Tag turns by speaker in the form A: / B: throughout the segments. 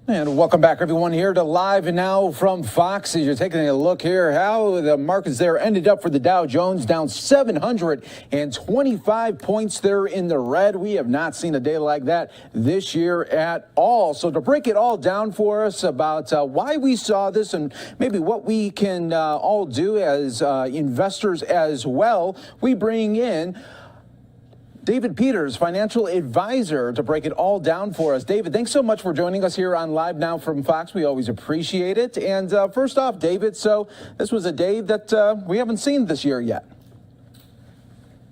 A: And welcome back, everyone, here to Live and Now from Fox. As you're taking a look here, how the markets there ended up for the Dow Jones, down 725 points there in the red. We have not seen a day like that this year at all. So to break it all down for us about why we saw this and maybe what we can all do as investors as well, we bring in David Peters, financial advisor, to break it all down for us. David, thanks so much for joining us here on Live Now from Fox. We always appreciate it. And first off, David, so this was a day that we haven't seen this year yet.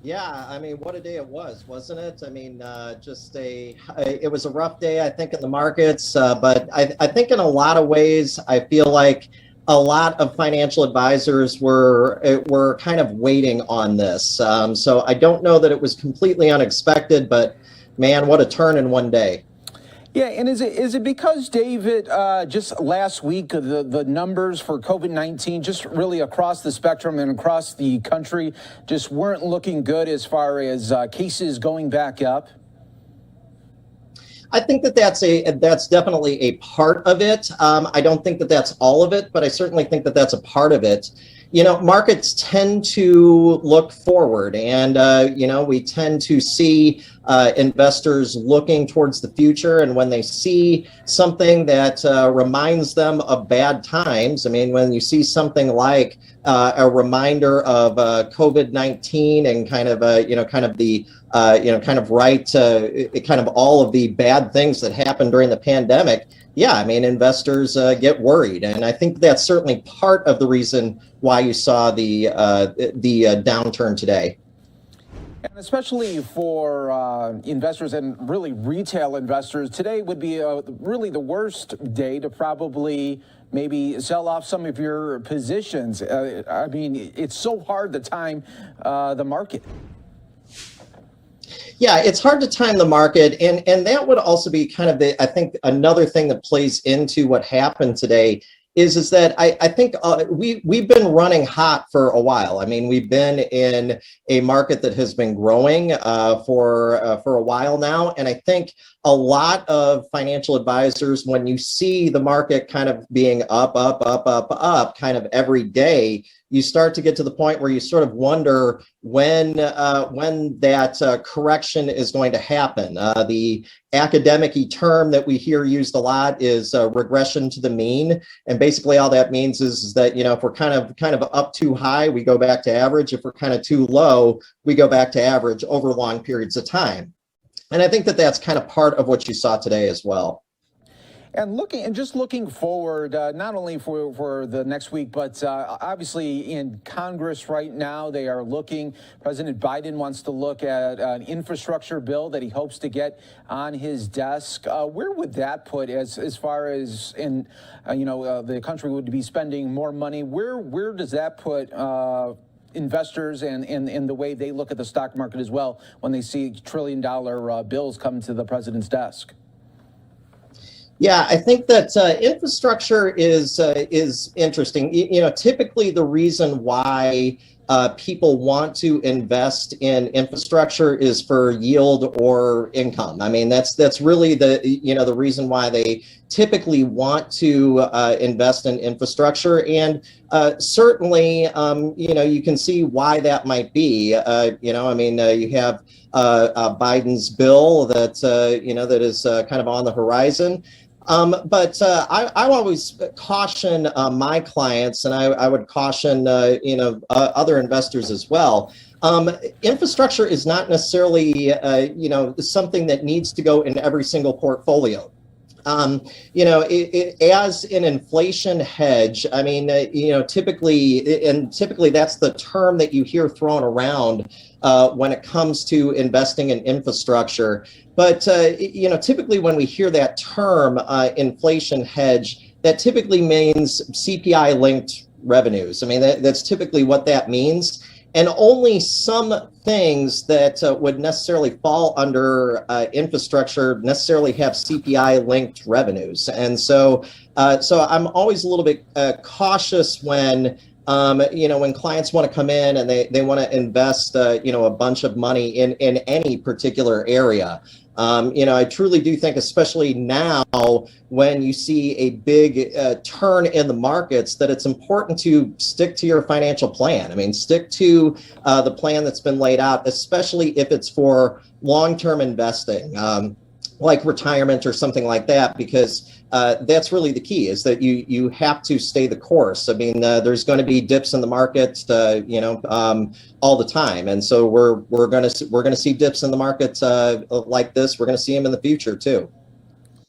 B: Yeah, I mean, what a day it was, wasn't it? I mean, it was a rough day, I think, in the markets. But I think in a lot of ways, I feel like a lot of financial advisors were kind of waiting on this. So I don't know that it was completely unexpected, but man, what a turn in one day.
A: Yeah, and is it because, David, just last week, the numbers for COVID-19 just really across the spectrum and across the country just weren't looking good as far as cases going back up?
B: I think that that's definitely a part of it. I don't think that that's all of it, but I certainly think that that's a part of it. You know, markets tend to look forward, and we tend to see investors looking towards the future. And when they see something that reminds them of bad times, I mean, when you see something like a reminder of COVID-19 and kind of all of the bad things that happened during the pandemic, yeah, I mean, investors get worried, and I think that's certainly part of the reason why you saw the downturn today.
A: And especially for investors and really retail investors, today would be really the worst day to probably maybe sell off some of your positions. I mean, it's so hard to time the market.
B: Yeah, it's hard to time the market, and that would also be kind of I think another thing that plays into what happened today is that I think we've been running hot for a while. I mean, we've been in a market that has been growing for a while now, and I think a lot of financial advisors, when you see the market kind of being up kind of every day, you start to get to the point where you sort of wonder when that correction is going to happen. The academic-y term that we hear used a lot is regression to the mean, and basically all that means is that, you know, if we're kind of up too high, we go back to average. If we're kind of too low, we go back to average over long periods of time. And I think that that's kind of part of what you saw today as well.
A: And just looking forward, not only for the next week, but obviously in Congress right now, they are looking. President Biden wants to look at an infrastructure bill that he hopes to get on his desk. Where would that put as far as the country would be spending more money? Where does that put investors and the way they look at the stock market as well when they see trillion-dollar bills come to the president's desk?
B: Yeah, I think that infrastructure is interesting. You know, typically the reason why people want to invest in infrastructure is for yield or income. I mean, that's really the reason why they typically want to invest in infrastructure. And certainly, you can see why that might be. You have Biden's bill that is kind of on the horizon. But I always caution my clients, and I would caution other investors as well. Infrastructure is not necessarily something that needs to go in every single portfolio. As an inflation hedge, I mean, typically that's the term that you hear thrown around when it comes to investing in infrastructure. But, typically when we hear that term, inflation hedge, that typically means CPI linked revenues. I mean, that's typically what that means. And only some things that would necessarily fall under infrastructure necessarily have CPI-linked revenues. And so I'm always a little bit cautious when clients want to come in and they want to invest, a bunch of money in any particular area. I truly do think, especially now when you see a big turn in the markets, that it's important to stick to your financial plan. I mean, stick to the plan that's been laid out, especially if it's for long-term investing, like retirement or something like that, because that's really the key, is that you have to stay the course. I mean, there's going to be dips in the market, all the time, and so we're going to see dips in the market like this. We're going to see them in the future too.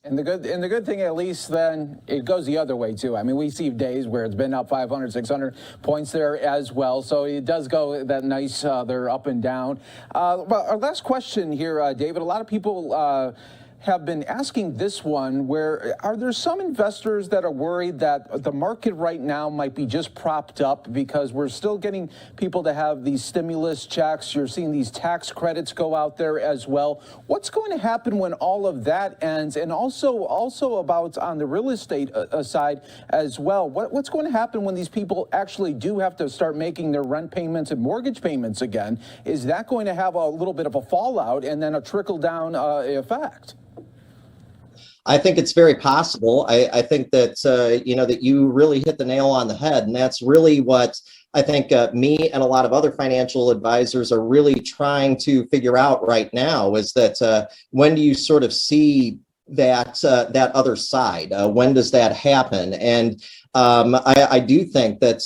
A: And the good thing, at least, then it goes the other way too. I mean, we see days where it's been up 500, 600 points there as well. So it does go that nice. They're up and down. Well, our last question here, David. A lot of people have been asking this one, where are there some investors that are worried that the market right now might be just propped up because we're still getting people to have these stimulus checks? You're seeing these tax credits go out there as well. What's going to happen when all of that ends? And also about on the real estate side as well, what's going to happen when these people actually do have to start making their rent payments and mortgage payments again? Is that going to have a little bit of a fallout and then a trickle down effect?
B: I think it's very possible. I think that, that you really hit the nail on the head. And that's really what I think me and a lot of other financial advisors are really trying to figure out right now, is that when do you sort of see that other side? When does that happen? And I do think that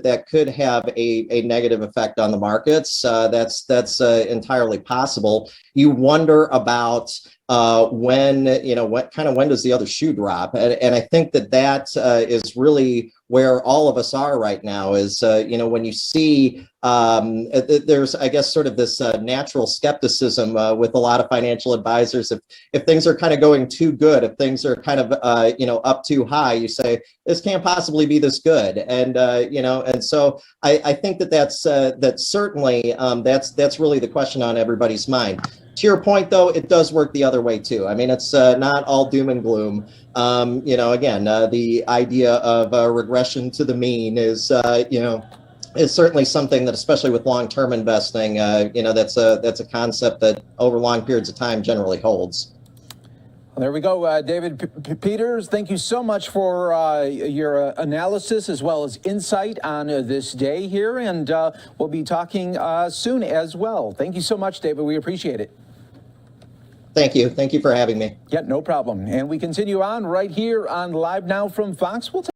B: that could have a negative effect on the markets. That's entirely possible. You wonder about when does the other shoe drop? And I think that is really where all of us are right now, is when you see there's, I guess, sort of this natural skepticism with a lot of financial advisors. If things are kind of going too good, if things are kind of up too high, you say this can't possibly be this good. And and so I think that's certainly that's really the question on everybody's mind. To your point, though, it does work the other way too. I mean, it's not all doom and gloom. Again, the idea of regression to the mean is certainly something that, especially with long-term investing, that's a concept that over long periods of time generally holds.
A: Well, there we go. David Peters, thank you so much for your analysis as well as insight on this day here. And we'll be talking soon as well. Thank you so much, David. We appreciate it.
B: Thank you. Thank you for having me.
A: Yeah, no problem. And we continue on right here on Live Now from Fox. We'll